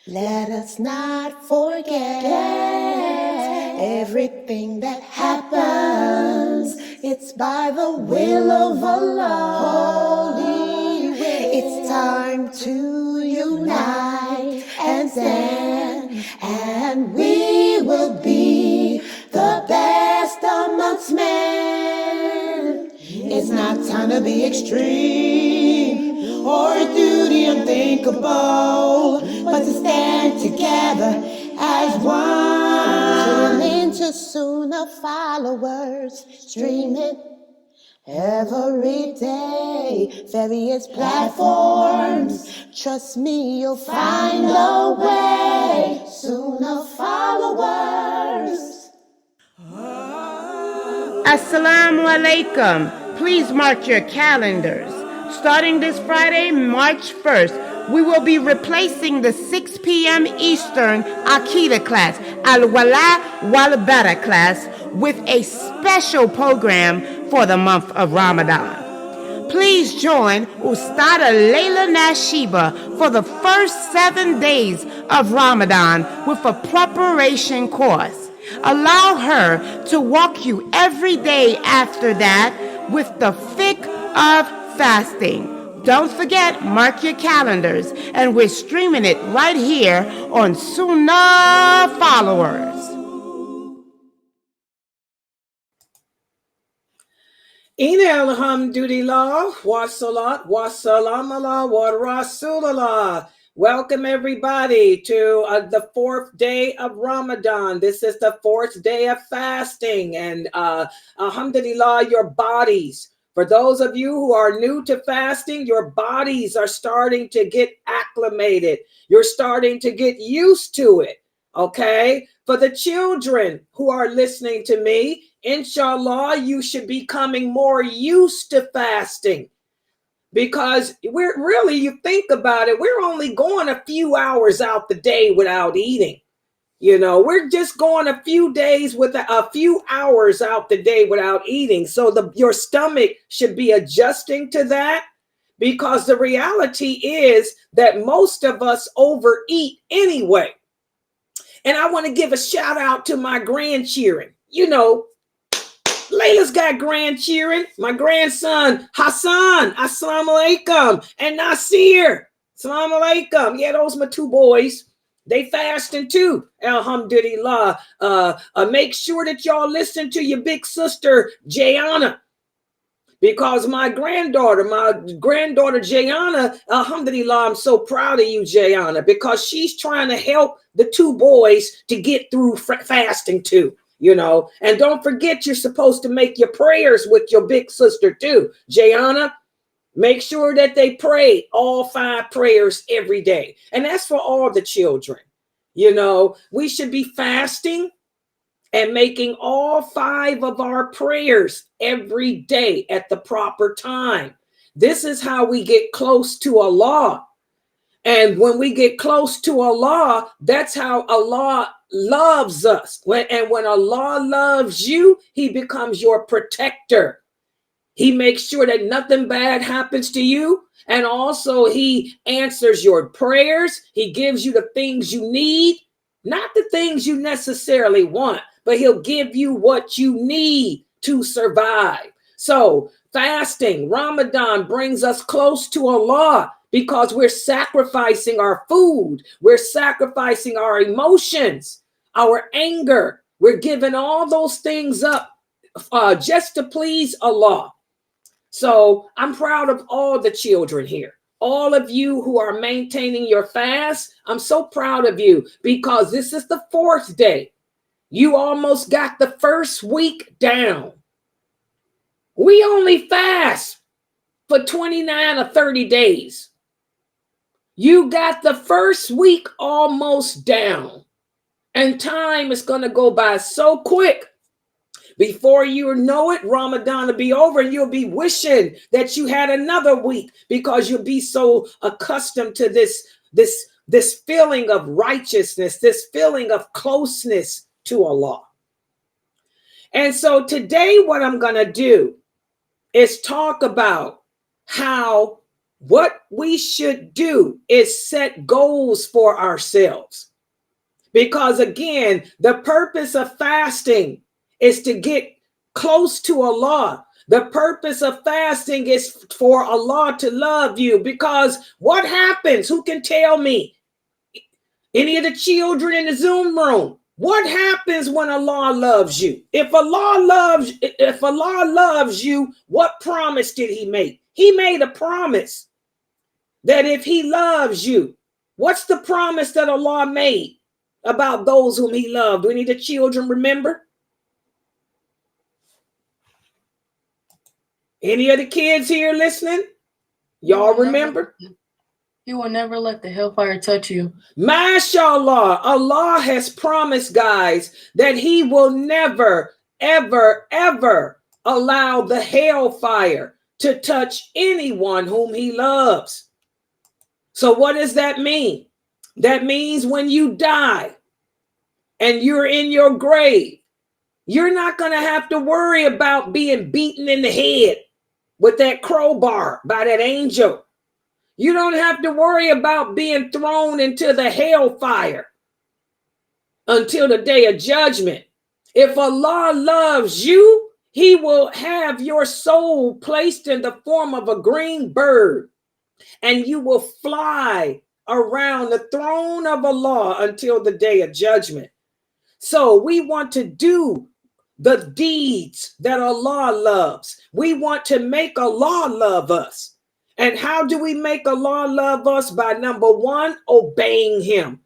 Let us not forget everything that happens. It's by the will of Allah. Holy will. It's time to unite and stand, and we will be the best amongst men. It's not time to be extreme or duty unthinkable, but to stand together as one. Tune into Sunnahfollowers, stream it every day, various platforms. Trust me, you'll find a way. Sunnahfollowers. Assalamu alaikum. Please mark your calendars. Starting this Friday, March 1st, we will be replacing the 6 p.m. Eastern Aqidah class, Al-Wala Wal-Bara class, with a special program for the month of Ramadan. Please join Ustada Lailanasheeba for the first 7 days of Ramadan with a preparation course. Allow her to walk you every day after that with the fiqh of fasting. Don't forget, mark your calendars, and we're streaming it right here on Sunnahfollowers. Ina alhamdulillah, wa salat, wa salam ala wa rasulallah. Welcome everybody to the 4th day of Ramadan. This is the 4th day of fasting, and alhamdulillah, your bodies, for those of you who are new to fasting, your bodies are starting to get acclimated. You're starting to get used to it, okay? For the children who are listening to me, inshallah, you should be becoming more used to fasting, because we're really, you think about it, we're only going a few hours out the day without eating. You know, we're just going a few days with a few hours out the day without eating. So your stomach should be adjusting to that, because the reality is that most of us overeat anyway. And I want to give a shout out to my grandchildren. You know, Layla's got grandchildren. My grandson, Hassan, assalamu alaikum, and Nasir, assalamu alaikum. Yeah, those are my 2 boys. They fasting too, alhamdulillah. Make sure that y'all listen to your big sister, Jayana, because my granddaughter, Jayana, alhamdulillah, I'm so proud of you, Jayana, because she's trying to help the 2 boys to get through fasting too. You know, and don't forget, you're supposed to make your prayers with your big sister too. Jayana, make sure that they pray all 5 prayers every day. And that's for all the children. You know, we should be fasting and making all 5 of our prayers every day at the proper time. This is how we get close to Allah. And when we get close to Allah, that's how Allah loves us. When Allah loves you, he becomes your protector. He makes sure that nothing bad happens to you. And also he answers your prayers. He gives you the things you need, not the things you necessarily want, but he'll give you what you need to survive. So fasting, Ramadan, brings us close to Allah, because we're sacrificing our food. We're sacrificing our emotions, our anger. We're giving all those things up just to please Allah. So I'm proud of all the children here. All of you who are maintaining your fast, I'm so proud of you, because this is the 4th day. You almost got the first week down. We only fast for 29 or 30 days. You got the first week almost down, and time is going to go by so quick. Before you know it, Ramadan will be over, and you'll be wishing that you had another week, because you'll be so accustomed to this feeling of righteousness, this feeling of closeness to Allah. And so today what I'm going to do is talk about how What we should do is set goals for ourselves. Because again, the purpose of fasting is to get close to Allah. The purpose of fasting is for Allah to love you. Because what happens? Who can tell me? Any of the children in the Zoom room, what happens when Allah loves you? If Allah loves you, what promise did he make? He made a promise that if he loves you, what's the promise that Allah made about those whom he loved? Do any of the children remember? Any of the kids here listening? Y'all remember? He will never let the hellfire touch you. MashaAllah, Allah has promised, guys, that he will never, ever, ever allow the hellfire to touch anyone whom he loves. So what does that mean? That means when you die and you're in your grave, you're not going to have to worry about being beaten in the head with that crowbar by that angel. You don't have to worry about being thrown into the hellfire until the day of judgment. If Allah loves you, he will have your soul placed in the form of a green bird, and you will fly around the throne of Allah until the day of judgment. So we want to do the deeds that Allah loves. We want to make Allah love us. And how do we make Allah love us? By number one, obeying him,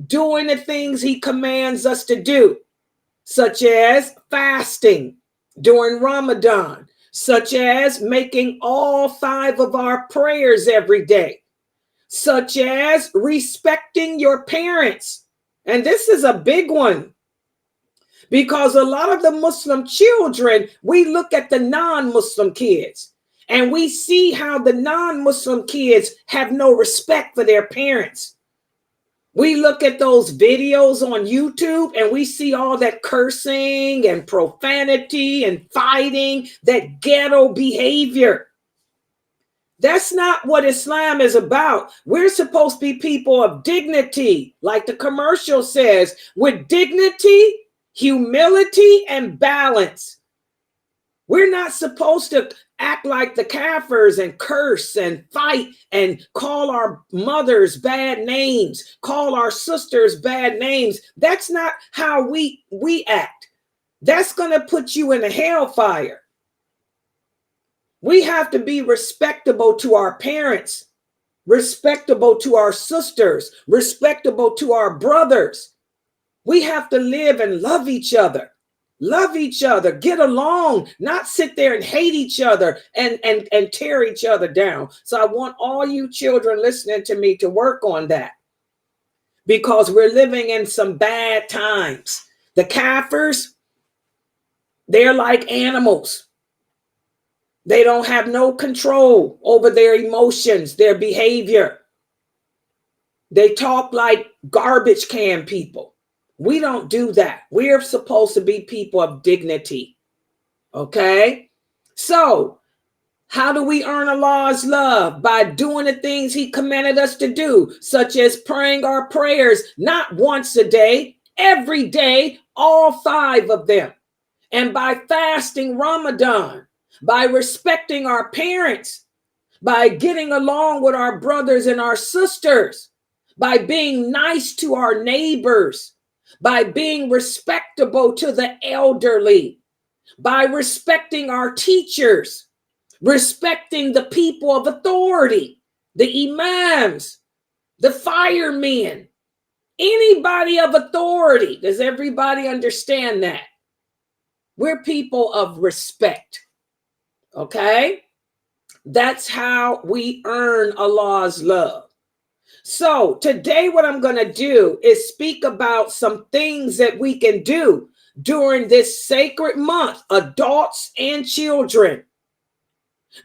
doing the things he commands us to do, such as fasting during Ramadan, such as making all 5 of our prayers every day, such as respecting your parents. And this is a big one, because a lot of the Muslim children, we look at the non-Muslim kids, and we see how the non-Muslim kids have no respect for their parents. We look at those videos on YouTube and we see all that cursing and profanity and fighting, that ghetto behavior. That's not what Islam is about. We're supposed to be people of dignity, like the commercial says, with dignity, humility, and balance. We're not supposed to act like the kafirs and curse and fight and call our mothers bad names, call our sisters bad names. That's not how we act. That's going to put you in the hellfire. We have to be respectable to our parents, respectable to our sisters, respectable to our brothers. We have to live and love each other. Love each other, get along, not sit there and hate each other and tear each other down. So I want all you children listening to me to work on that, because we're living in some bad times. The kafirs, they're like animals. They don't have no control over their emotions, their behavior. They talk like garbage can people. We don't do that. We're supposed to be people of dignity. Okay? So, how do we earn Allah's love? By doing the things he commanded us to do, such as praying our prayers, not once a day, every day, all 5 of them. And by fasting Ramadan, by respecting our parents, by getting along with our brothers and our sisters, by being nice to our neighbors, by being respectable to the elderly, by respecting our teachers, respecting the people of authority, the imams, the firemen, anybody of authority. Does everybody understand that? We're people of respect. Okay? That's how we earn Allah's love. So today what I'm going to do is speak about some things that we can do during this sacred month, adults and children,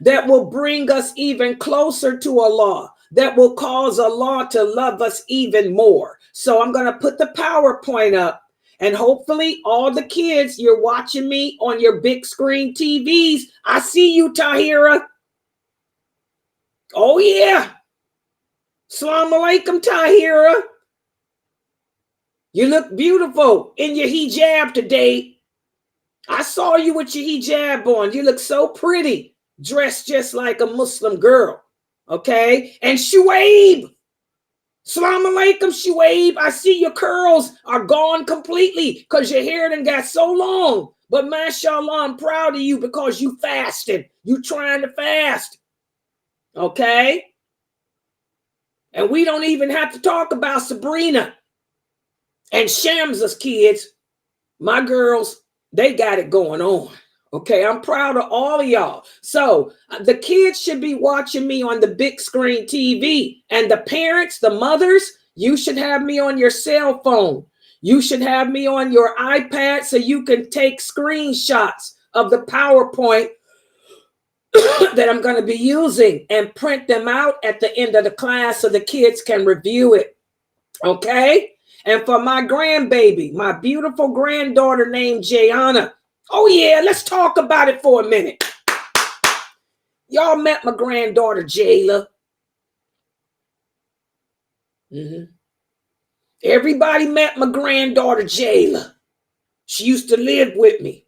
that will bring us even closer to Allah, that will cause Allah to love us even more. So I'm going to put the PowerPoint up, and hopefully all the kids, you're watching me on your big screen TVs. I see you, Tahira. Oh, yeah. Assalamu alaikum, Tahira. You look beautiful in your hijab today. I saw you with your hijab on. You look so pretty, dressed just like a Muslim girl. Okay? And Shuaib. Assalamu alaikum, Shuaib. I see your curls are gone completely because your hair done got so long. But mashallah, I'm proud of you because you fasted. You trying to fast. Okay? And we don't even have to talk about Sabrina and Shamsa's kids. My girls, they got it going on. Okay, I'm proud of all of y'all. So the kids should be watching me on the big screen TV. And the parents, the mothers, you should have me on your cell phone. You should have me on your iPad so you can take screenshots of the PowerPoint that I'm going to be using and print them out at the end of the class so the kids can review it. Okay? And for my grandbaby, my beautiful granddaughter named Jayana. Oh, yeah, let's talk about it for a minute. Y'all met my granddaughter, Jayla. Everybody met my granddaughter, Jayla. She used to live with me.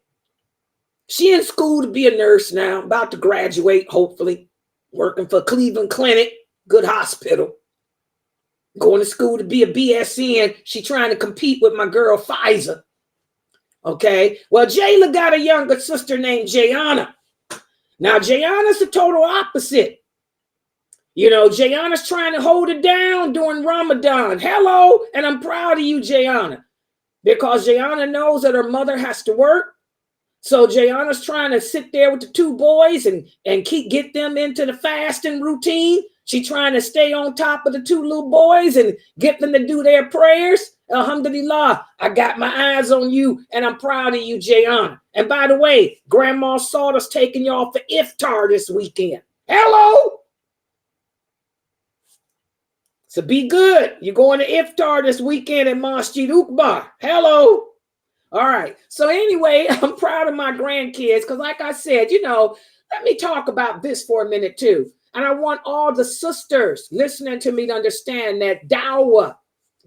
She in school to be a nurse now, about to graduate, hopefully. Working for Cleveland Clinic, good hospital. Going to school to be a BSN. She trying to compete with my girl, Pfizer. Okay. Well, Jayla got a younger sister named Jayana. Now, Jayana's the total opposite. You know, Jayana's trying to hold it down during Ramadan. Hello. And I'm proud of you, Jayana, because Jayana knows that her mother has to work. So Jayana's trying to sit there with the two boys and get them into the fasting routine. She's trying to stay on top of the two little boys and get them to do their prayers. Alhamdulillah, I got my eyes on you, and I'm proud of you, Jayana. And by the way, Grandma Sawdust taking y'all for iftar this weekend. Hello. So be good. You're going to iftar this weekend at Masjid Ukbar. Hello. All right. So anyway, I'm proud of my grandkids because like I said, you know, let me talk about this for a minute too. And I want all the sisters listening to me to understand that dawah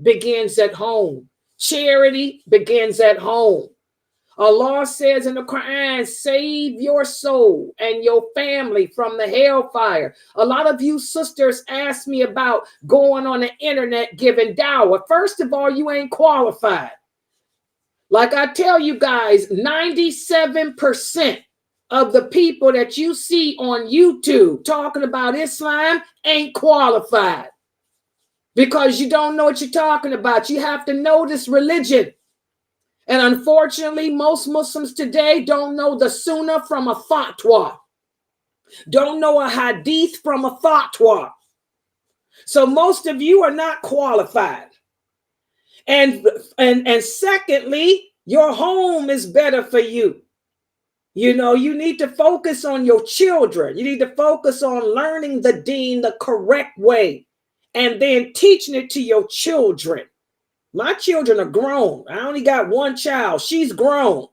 begins at home. Charity begins at home. Allah says in the Quran, save your soul and your family from the hellfire. A lot of you sisters ask me about going on the internet giving dawah. First of all, you ain't qualified. Like I tell you guys, 97% of the people that you see on YouTube talking about Islam ain't qualified because you don't know what you're talking about. You have to know this religion. And unfortunately, most Muslims today don't know the sunnah from a fatwa, don't know a hadith from a fatwa. So most of you are not qualified. And secondly, your home is better for you. You know, you need to focus on your children. You need to focus on learning the deen the correct way and then teaching it to your children. My children are grown. I only got one child. She's grown.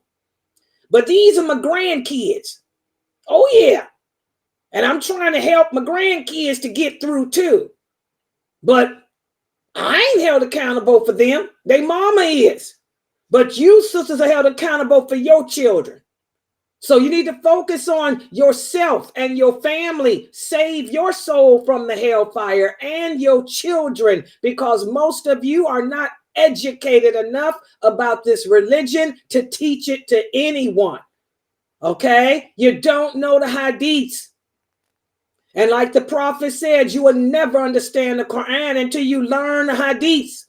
But these are my grandkids. Oh, yeah. And I'm trying to help my grandkids to get through too. But I ain't held accountable for them. They mama is. But you sisters are held accountable for your children. So you need to focus on yourself and your family. Save your soul from the hellfire and your children, because most of you are not educated enough about this religion to teach it to anyone. Okay? You don't know the hadiths. And like the prophet said, you will never understand the Quran until you learn the hadiths.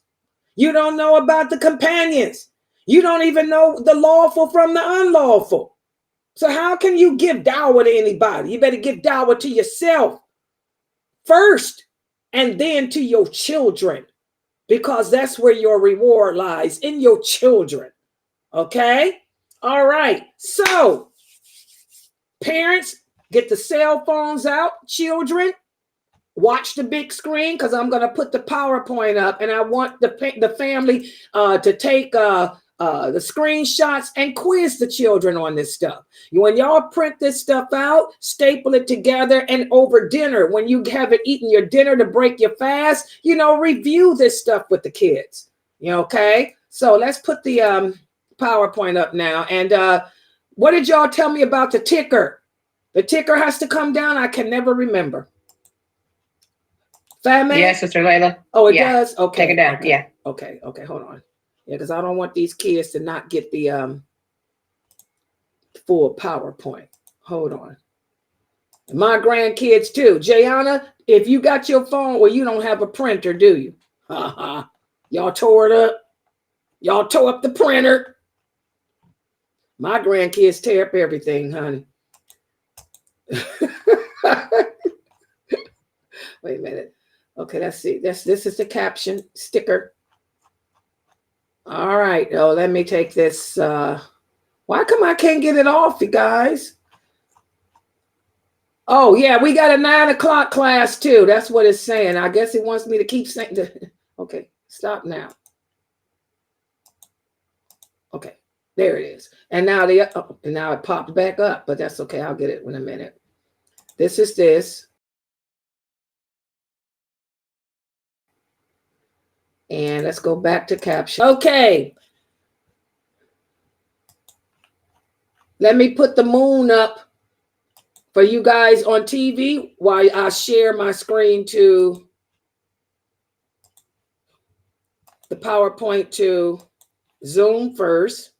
You don't know about the companions. You don't even know the lawful from the unlawful. So how can you give dawah to anybody? You better give dawah to yourself first and then to your children, because that's where your reward lies, in your children. Okay? All right. So parents, get the cell phones out. Children, watch the big screen because I'm going to put the PowerPoint up, and I want the family to take the screenshots and quiz the children on this stuff. When y'all print this stuff out, staple it together, and over dinner, when you haven't eaten your dinner to break your fast, review this stuff with the kids. Okay? So let's put the PowerPoint up now. And what did y'all tell me about the ticker? The ticker has to come down. I can never remember. Family? Yes, Sister Layla. Oh, it does? Okay. Take it down. Okay. Yeah. Okay. Hold on. Yeah, because I don't want these kids to not get the full PowerPoint. Hold on. My grandkids too. Jayana, if you got your phone, well, you don't have a printer, do you? Y'all tore it up. Y'all tore up the printer. My grandkids tear up everything, honey. Wait a minute. Okay, let's see. This is the caption sticker. All right. Oh, let me take this. Why come I can't get it off, you guys? Oh, yeah, we got a 9 o'clock class too. That's what it's saying. I guess it wants me to keep saying okay, stop now. Okay, there it is. And now now it popped back up, but that's okay. I'll get it in a minute. This is this. And let's go back to caption. Okay. Let me put the moon up for you guys on TV while I share my screen to the PowerPoint to Zoom first.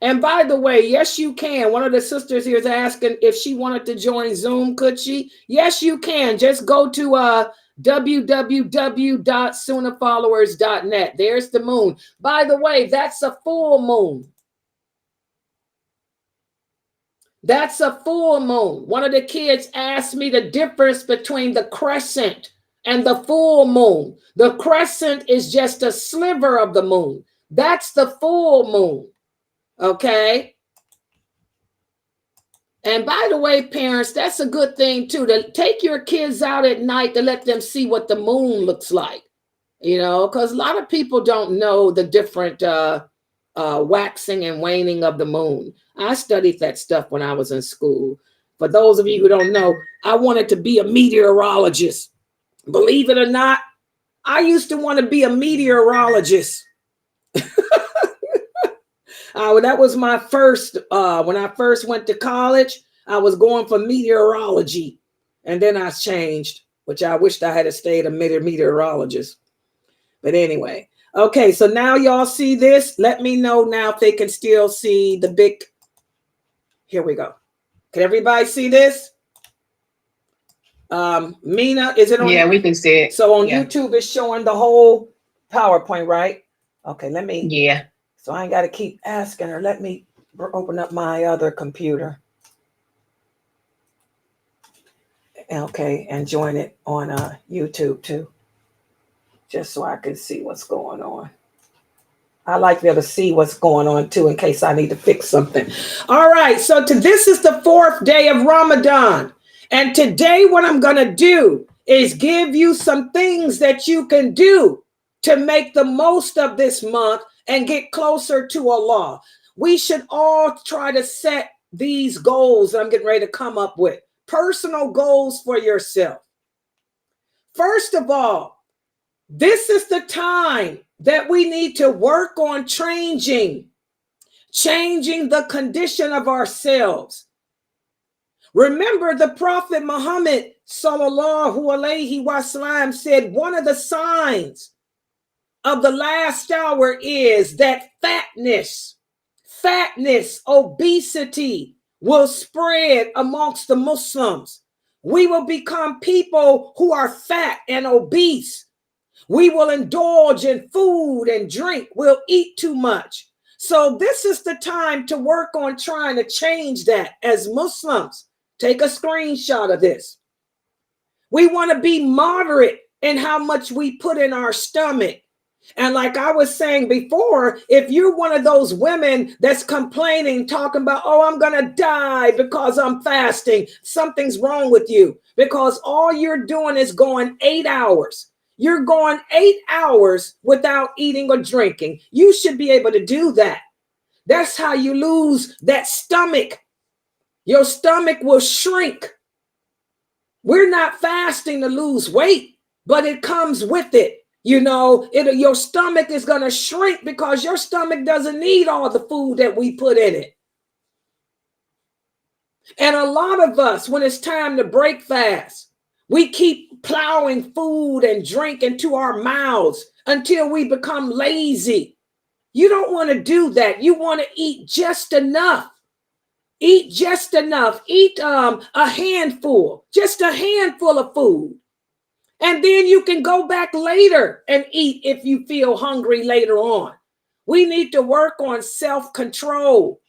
And by the way, yes, you can. One of the sisters here is asking if she wanted to join Zoom. Could she? Yes, you can. Just go to www.Sunnahfollowers.net. There's the moon. By the way, that's a full moon. That's a full moon. One of the kids asked me the difference between the crescent and the full moon. The crescent is just a sliver of the moon. That's the full moon. Okay? And by the way, parents, that's a good thing too, to take your kids out at night to let them see what the moon looks like, because a lot of people don't know the different waxing and waning of the moon. I studied that stuff when I was in school. For those of you who don't know, I wanted to be a meteorologist. Believe it or not, I used to want to be a meteorologist. That was my first, when I first went to college, I was going for meteorology. And then I changed, which I wished I had stayed a meteorologist. But anyway, okay, so now y'all see this. Let me know now if they can still see the big. Here we go. Can everybody see this? Mina, is it on? Yeah, we can see it. So on YouTube, it's showing the whole PowerPoint, right? Okay, let me. Yeah. So I ain't got to keep asking her. Let me open up my other computer. Okay, and join it on YouTube too, just so I can see what's going on. I like to be able to see what's going on too, in case I need to fix something. All right, so this is the 4th day of Ramadan. And today what I'm going to do is give you some things that you can do to make the most of this month and get closer to Allah. We should all try to set these goals that I'm getting ready to come up with. Personal goals for yourself. First of all, this is the time that we need to work on changing the condition of ourselves. Remember, the Prophet Muhammad sallallahu alaihi wasallam said one of the signs of the last hour is that fatness, obesity will spread amongst the Muslims. We will become people who are fat and obese. We will indulge in food and drink. We'll eat too much. So this is the time to work on trying to change that as Muslims. Take a screenshot of this. We want to be moderate in how much we put in our stomach. And like I was saying before, if you're one of those women that's complaining, talking about, oh, I'm going to die because I'm fasting, something's wrong with you, because all you're doing is going 8 hours. You're going 8 hours without eating or drinking. You should be able to do that. That's how you lose that stomach. Your stomach will shrink. We're not fasting to lose weight, but it comes with it. Your stomach is going to shrink because your stomach doesn't need all the food that we put in it. And a lot of us, when it's time to break fast, we keep plowing food and drink into our mouths until we become lazy. You don't want to do that. You want to eat just enough. Eat just enough. Eat a handful, just a handful of food. And then you can go back later and eat if you feel hungry later on. We need to work on self-control.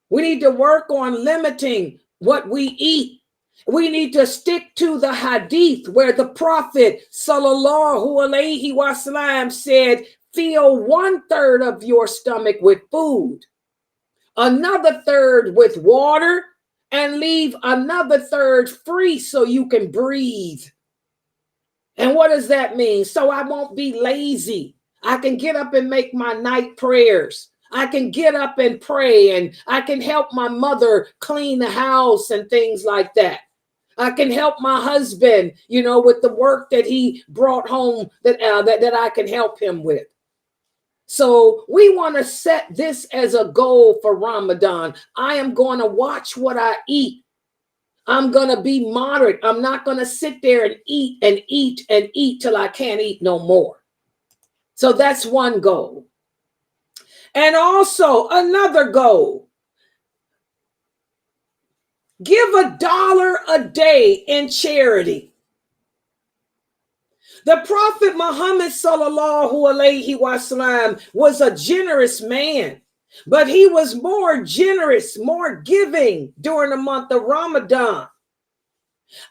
We need to work on limiting what we eat. We need to stick to the hadith where the Prophet sallallahu alaihi wasallam said, fill 1/3 of your stomach with food, another third with water, and leave another third free so you can breathe. And what does that mean? So I won't be lazy. I can get up and make my night prayers. I can get up and pray, and I can help my mother clean the house and things like that. I can help my husband, with the work that he brought home that I can help him with. So we want to set this as a goal for Ramadan. I am going to watch what I eat. I'm going to be moderate. I'm not going to sit there and eat and eat and eat till I can't eat no more. So that's one goal. And also another goal. Give $1 a day in charity. The Prophet Muhammad sallallahu alaihi wasallam was a generous man, but he was more generous, more giving during the month of Ramadan.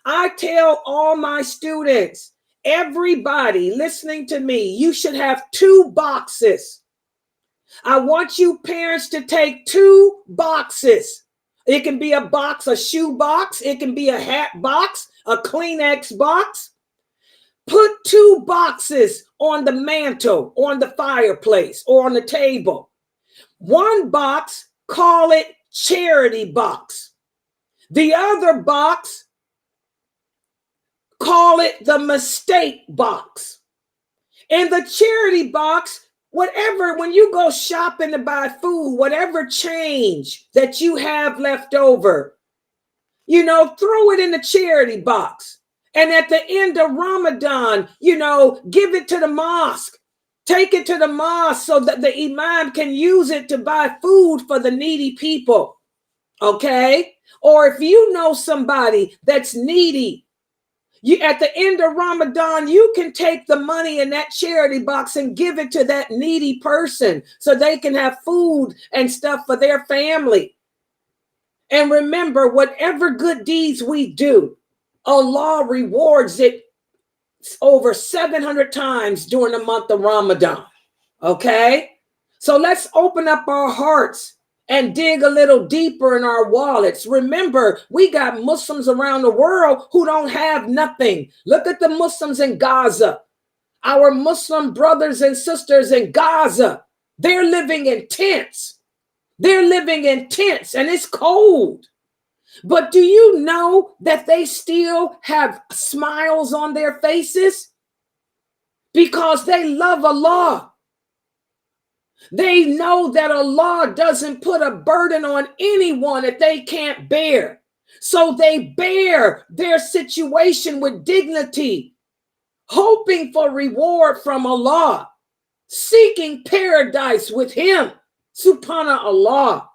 I tell all my students, everybody listening to me, you should have 2 boxes. I want you parents to take 2 boxes. It can be a box, a shoe box. It can be a hat box, a Kleenex box. Put 2 boxes on the mantle, on the fireplace, or on the table. One box, call it charity box. The other box, call it the mistake box. In the charity box, whatever, when you go shopping to buy food, whatever change that you have left over, throw it in the charity box. And at the end of Ramadan, give it to the mosque. Take it to the mosque so that the imam can use it to buy food for the needy people. Okay? Or if you know somebody that's needy, at the end of Ramadan, you can take the money in that charity box and give it to that needy person so they can have food and stuff for their family. And remember, whatever good deeds we do, Allah rewards it over 700 times during the month of Ramadan. Okay? So let's open up our hearts and dig a little deeper in our wallets. Remember, we got Muslims around the world who don't have nothing. Look at the Muslims in Gaza. Our Muslim brothers and sisters in Gaza, they're living in tents. They're living in tents and it's cold. But do you know that they still have smiles on their faces? Because they love Allah. They know that Allah doesn't put a burden on anyone that they can't bear. So they bear their situation with dignity, hoping for reward from Allah, seeking paradise with Him, subhanallah.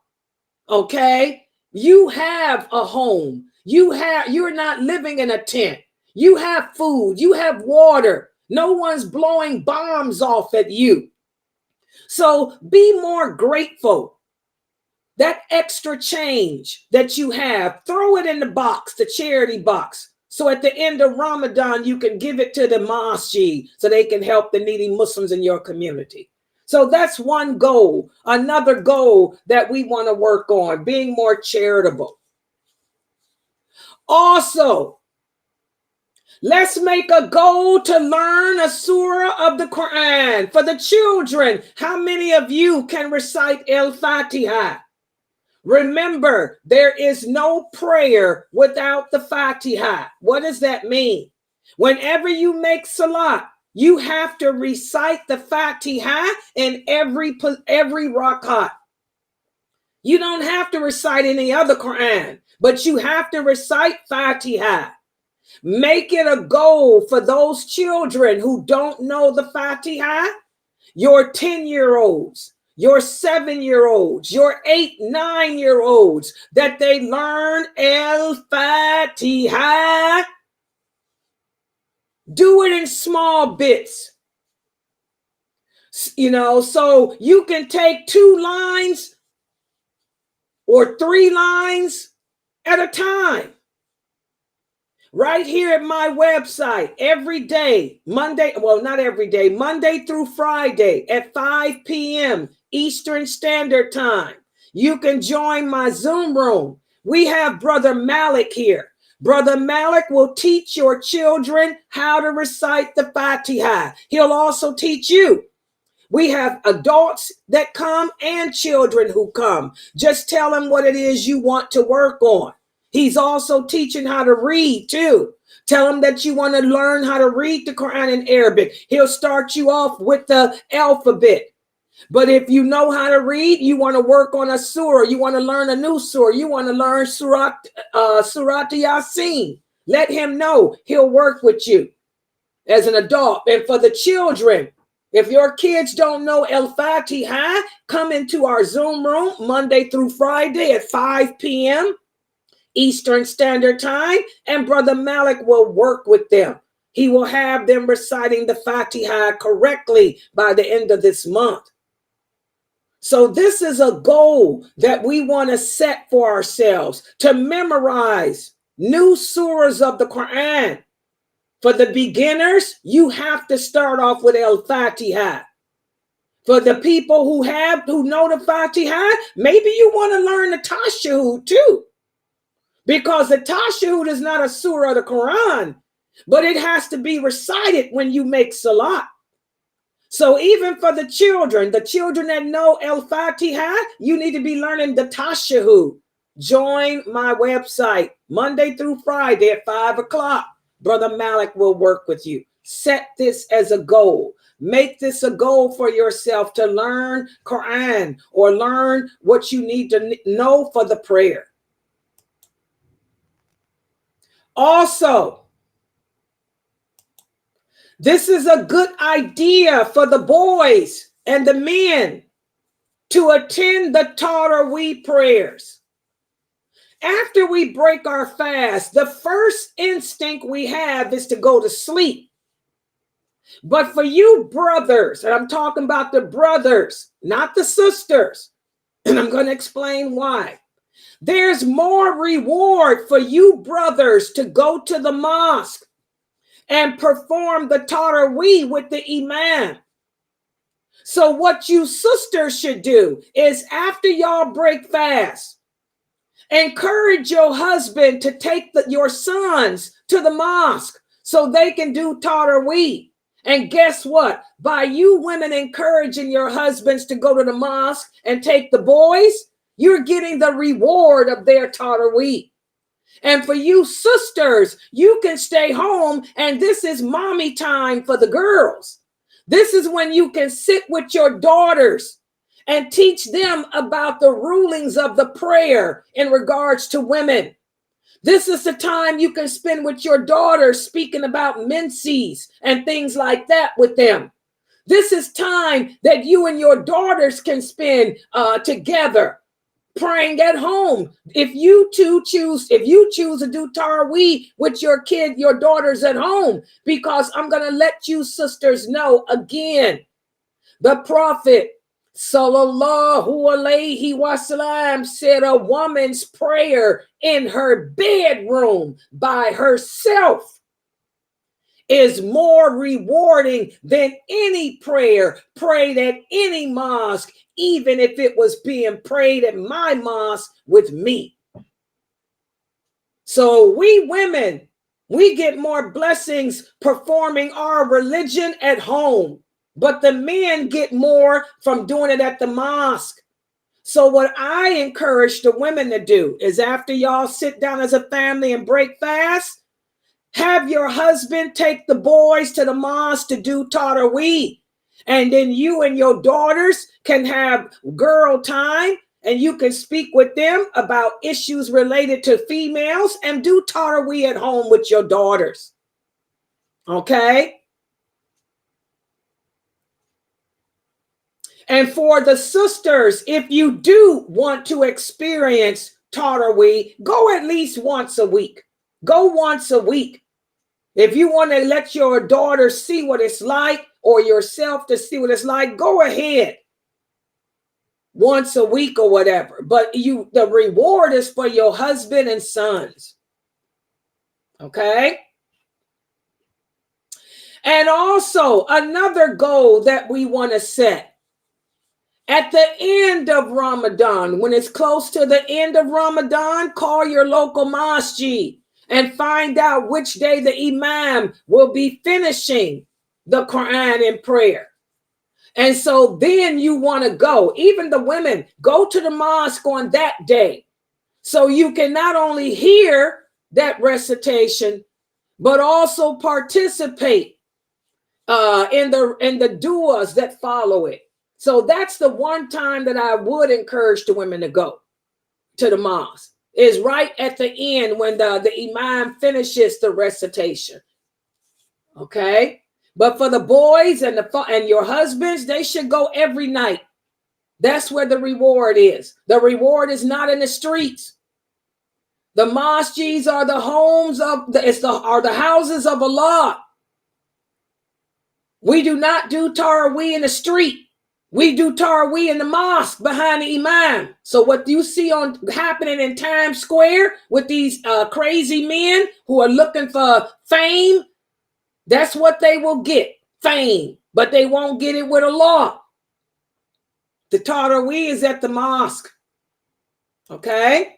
Okay? You have a home. You're not living in a tent. You have food. You have water. No one's blowing bombs off at you. So be more grateful. That extra change that you have, throw it in the box, the charity box. So at the end of Ramadan, you can give it to the masjid so they can help the needy Muslims in your community. So that's one goal. Another goal that we want to work on, being more charitable. Also, Let's make a goal to learn a surah of the Quran for the children. How many of you can recite Al-Fatiha? Remember, there is no prayer without the Fatiha. What does that mean? Whenever you make salat, you have to recite the Fatiha in every rakat. You don't have to recite any other Quran, but you have to recite Fatiha. Make it a goal for those children who don't know the Fatiha, your 10-year-olds, your 7-year-olds, your 8, 9-year-olds, that they learn Al-Fatiha. Do it in small bits. So you can take 2 lines or 3 lines at a time. Right here at my website, every day, Monday through Friday at 5 p.m. Eastern Standard Time. You can join my Zoom room. We have Brother Malik here. Brother Malik will teach your children how to recite the Fatiha. He'll also teach you. We have adults that come and children who come. Just tell them what it is you want to work on. He's also teaching how to read too. Tell him that you want to learn how to read the Quran in Arabic. He'll start you off with the alphabet. But if you know how to read, you want to work on a surah, you want to learn a new surah, you want to learn surah Yasin, let him know. He'll work with you as an adult. And for the children, if your kids don't know Al-Fatiha, come into our Zoom room Monday through Friday at 5 p.m. Eastern Standard Time, and Brother Malik will work with them. He will have them reciting the Fatiha correctly by the end of this month. So this is a goal that we want to set for ourselves, to memorize new surahs of the Quran. For the beginners, you have to start off with Al-Fatiha. For the people who know the Fatiha, maybe you want to learn the Tashahhud too. Because the Tashahhud is not a surah of the Quran, but it has to be recited when you make salat. So even for the children that know Al-Fatiha, you need to be learning the Tashahhud. Join my website Monday through Friday at 5 o'clock. Brother Malik will work with you. Set this as a goal. Make this a goal for yourself to learn Quran or learn what you need to know for the prayer. Also, this is a good idea for the boys and the men to attend the Tarweeh prayers. After we break our fast, the first instinct we have is to go to sleep. But for you brothers, and I'm talking about the brothers, not the sisters, and I'm going to explain why. There's more reward for you brothers to go to the mosque and perform the Tarweeh with the imam. So what you sisters should do is, after y'all break fast, encourage your husband to take your sons to the mosque so they can do Tarweeh. And guess what? By you women encouraging your husbands to go to the mosque and take the boys, you're getting the reward of their Tarweeh. And for you sisters, you can stay home, and this is mommy time for the girls. This is when you can sit with your daughters and teach them about the rulings of the prayer in regards to women. This is the time you can spend with your daughters speaking about menses and things like that with them. This is time that you and your daughters can spend together praying at home. If you choose to do Tarweeh with your daughters at home, because I'm going to let you sisters know again, the Prophet Sallallahu Alaihi Wasallam said a woman's prayer in her bedroom by herself is more rewarding than any prayer prayed at any mosque, even if it was being prayed at my mosque with me. So we women We get more blessings performing our religion at home, but the men get more from doing it at the mosque. So what I encourage the women to do is, after y'all sit down as a family and break fast, have your husband take the boys to the mosque to do Tarweeh. And then you and your daughters can have girl time, and you can speak with them about issues related to females and do Tarweeh at home with your daughters. Okay? And for the sisters, if you do want to experience Tarweeh, go at least once a week. Go once a week. If you want to let your daughter see what it's like, or yourself to see what it's like, go ahead. Once a week or whatever. But the reward is for your husband and sons. Okay? And also, another goal that we want to set. At the end of Ramadan, when it's close to the end of Ramadan, call your local masjid and find out which day the imam will be finishing the Quran in prayer. And so then you want to go, even the women, go to the mosque on that day. So you can not only hear that recitation, but also participate in the du'as that follow it. So that's the one time that I would encourage the women to go to the mosque, is right at the end when the imam finishes the recitation. Okay? But for the boys and your husbands, they should go every night. That's where the reward is. The reward is not in the streets. The masjids are the homes of the houses of Allah. We do not do Tarweeh in the street. We do Tarweeh in the mosque behind the imam. So what you see happening in Times Square with these crazy men who are looking for fame, that's what they will get, fame. But they won't get it with Allah. The Tarweeh is at the mosque. Okay?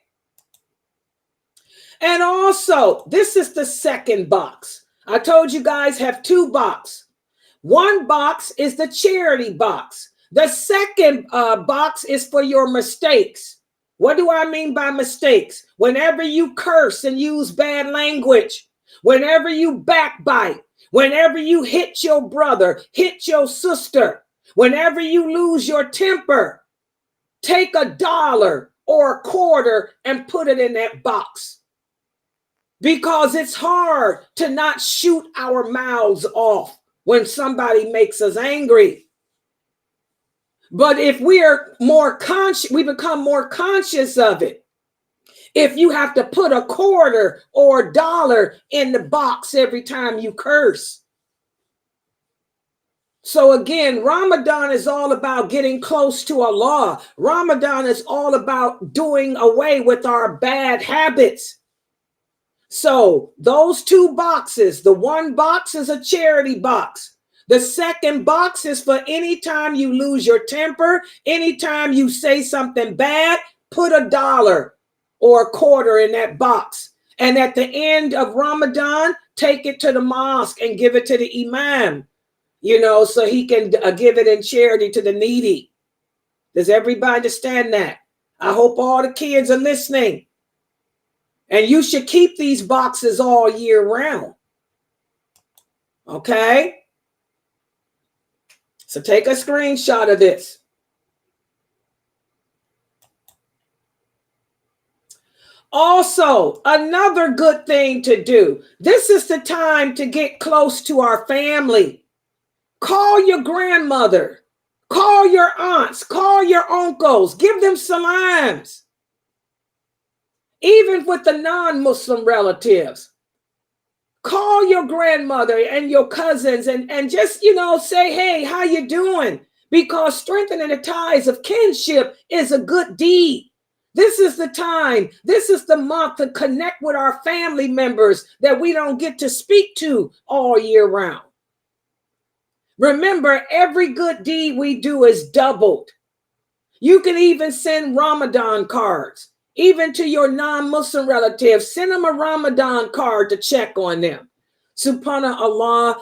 And also, this is the second box. I told you guys have two boxes. One box is the charity box. The second box is for your mistakes. What do I mean by mistakes? Whenever you curse and use bad language, whenever you backbite, whenever you hit your brother, hit your sister, whenever you lose your temper, take $1 or a quarter and put it in that box. Because it's hard to not shoot our mouths off when somebody makes us angry. But if we are more conscious, we become more conscious of it. If you have to put a quarter or $1 in the box every time you curse. So again, Ramadan is all about getting close to Allah. Ramadan is all about doing away with our bad habits. So those two boxes, the one box is a charity box. The second box is for anytime you lose your temper, anytime you say something bad, put $1 or a quarter in that box. And at the end of Ramadan, take it to the mosque and give it to the imam, so he can give it in charity to the needy. Does everybody understand that? I hope all the kids are listening. And you should keep these boxes all year round. Okay? So take a screenshot of this. Also, another good thing to do. This is the time to get close to our family. Call your grandmother. Call your aunts. Call your uncles. Give them salams. Even with the non-Muslim relatives. Call your grandmother and your cousins and just, say, hey, how you doing? Because strengthening the ties of kinship is a good deed. This is the time. This is the month to connect with our family members that we don't get to speak to all year round. Remember, every good deed we do is doubled. You can even send Ramadan cards. Even to your non-Muslim relatives, send them a Ramadan card to check on them. Subhanallah,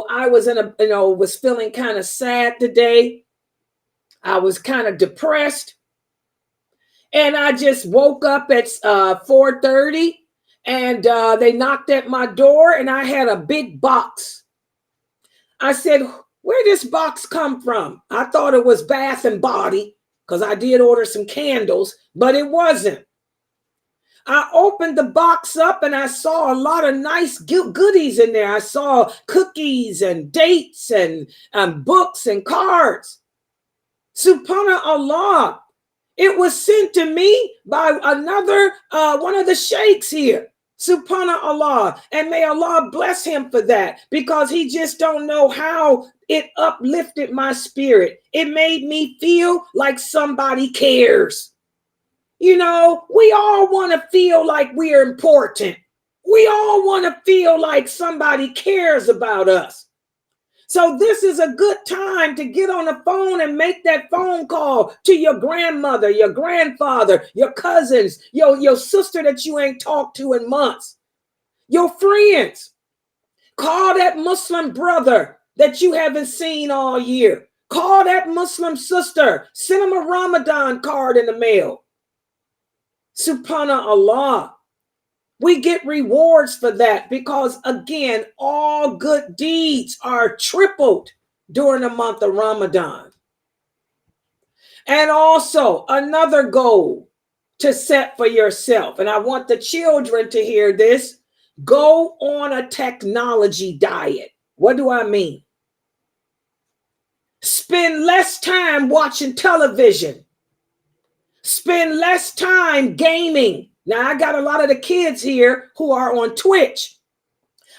I was was feeling kind of sad today. I was kind of depressed. And I just woke up at 4:30 and they knocked at my door and I had a big box. I said, where did this box come from? I thought it was Bath and Body because I did order some candles, but it wasn't. I opened the box up and I saw a lot of nice goodies in there. I saw cookies and dates and books and cards. Subhanallah. It was sent to me by another one of the sheikhs here. Subhanallah. And may Allah bless him for that, because he just don't know how it uplifted my spirit. It made me feel like somebody cares. We all want to feel like we are important. We all want to feel like somebody cares about us. So this is a good time to get on the phone and make that phone call to your grandmother, your grandfather, your cousins, your sister that you ain't talked to in months, your friends. Call that Muslim brother that you haven't seen all year. Call that Muslim sister. Send them a Ramadan card in the mail. Subhanallah. We get rewards for that because, again, all good deeds are tripled during the month of Ramadan. And also another goal to set for yourself, and I want the children to hear this: go on a technology diet. What do I mean? Spend less time watching television. Spend less time gaming. Now, I got a lot of the kids here who are on Twitch.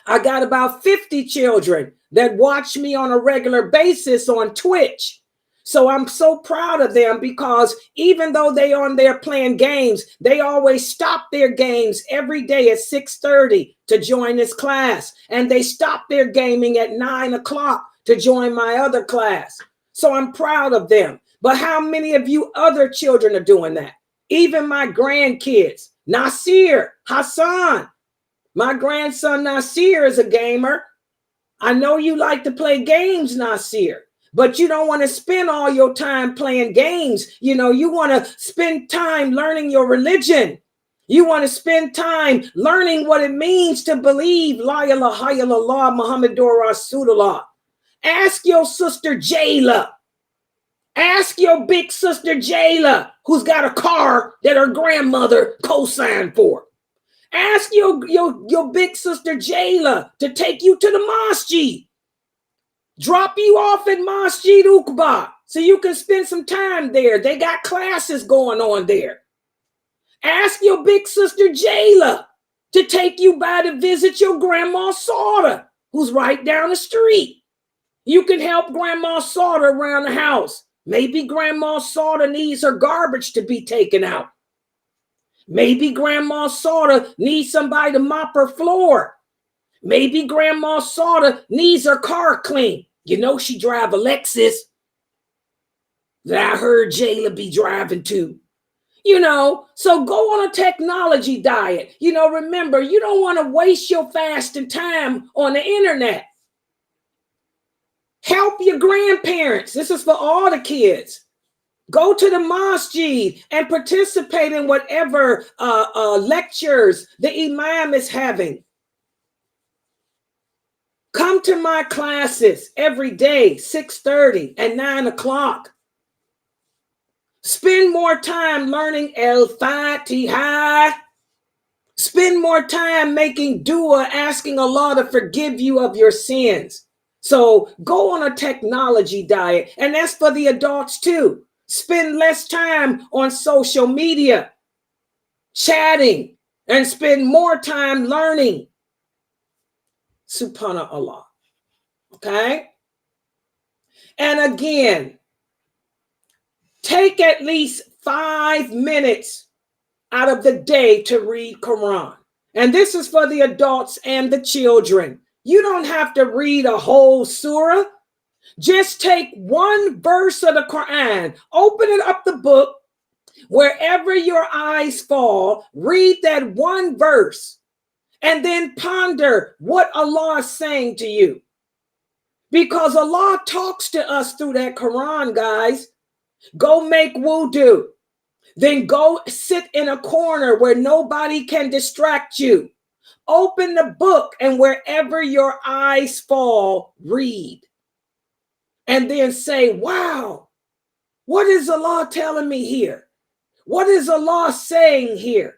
I got about 50 children that watch me on a regular basis on Twitch. So I'm so proud of them, because even though they on there playing games, they always stop their games every day at 6:30 to join this class. And they stop their gaming at 9 o'clock to join my other class. So I'm proud of them. But how many of you other children are doing that? Even my grandkids, Nasir, Hassan. My grandson Nasir is a gamer. I know you like to play games, Nasir, but you don't want to spend all your time playing games. You want to spend time learning your religion. You want to spend time learning what it means to believe La ilaha illallah Muhammadur Rasulullah. Ask your sister Jayla. Ask your big sister Jayla, who's got a car that her grandmother co-signed for. Ask your big sister Jayla to take you to the masjid. Drop you off at Masjid Uqba so you can spend some time there. They got classes going on there. Ask your big sister Jayla to take you by to visit your grandma Sauda, who's right down the street. You can help Grandma Sauda around the house. Maybe Grandma Sauda needs her garbage to be taken out. Maybe Grandma Sauda needs somebody to mop her floor. Maybe Grandma Sauda needs her car cleaned. She drive a Lexus that I heard Jayla be driving too. So go on a technology diet. Remember, you don't want to waste your fasting time on the internet. Help your grandparents. This is for all the kids. Go to the masjid and participate in whatever lectures the imam is having. Come to my classes every day, 6:30 and 9 o'clock. Spend more time learning Al-Fatiha. Spend more time making dua, asking Allah to forgive you of your sins. So go on a technology diet, and that's for the adults too. Spend less time on social media, chatting, and spend more time learning. Subhanallah. Okay? And again, take at least 5 minutes out of the day to read Quran. And this is for the adults and the children. You don't have to read a whole surah. Just take one verse of the Quran, open it up the book, Wherever your eyes fall, read that one verse and then ponder what Allah is saying to you. Because Allah talks to us through that Quran, guys. Go make wudu. Then go sit in a corner where nobody can distract you. Open the book, and wherever your eyes fall, read. And then say, wow, what is Allah telling me here? What is Allah saying here?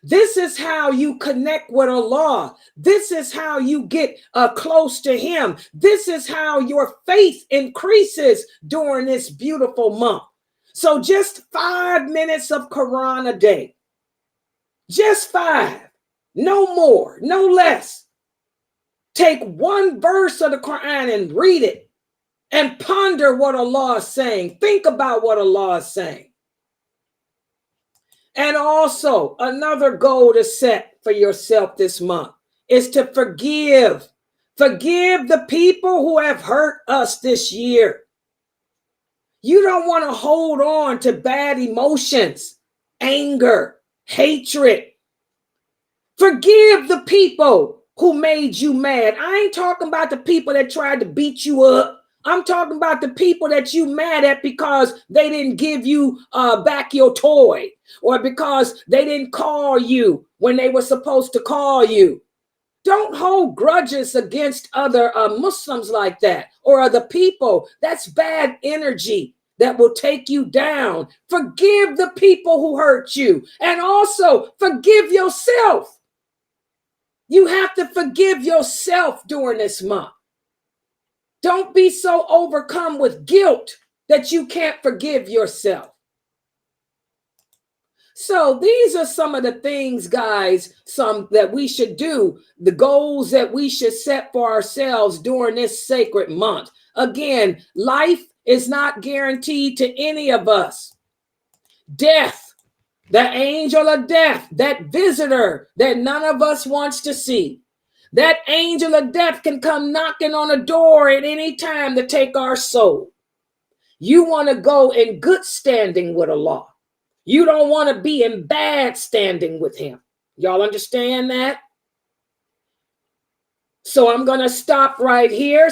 This is how you connect with Allah. This is how you get close to Him. This is how your faith increases during this beautiful month. So just 5 minutes of Quran a day. Just 5. No more, no less. Take one verse of the Quran and read it and ponder what Allah is saying. Think about what Allah is saying. And also, another goal to set for yourself this month is to forgive. Forgive the people who have hurt us this year. You don't want to hold on to bad emotions, anger, hatred. Forgive the people who made you mad. I ain't talking about the people that tried to beat you up. I'm talking about the people that you mad at because they didn't give you back your toy, or because they didn't call you when they were supposed to call you. Don't hold grudges against other Muslims like that, or other people. That's bad energy that will take you down. Forgive the people who hurt you, and also forgive yourself. You have to forgive yourself during this month. Don't be so overcome with guilt that you can't forgive yourself. So these are some of the things, guys, some that we should do, the goals that we should set for ourselves during this sacred month. Again, life is not guaranteed to any of us. Death, the angel of death, that visitor that none of us wants to see. That angel of death can come knocking on a door at any time to take our soul. You want to go in good standing with Allah. You don't want to be in bad standing with Him. Y'all understand that? So I'm going to stop right here.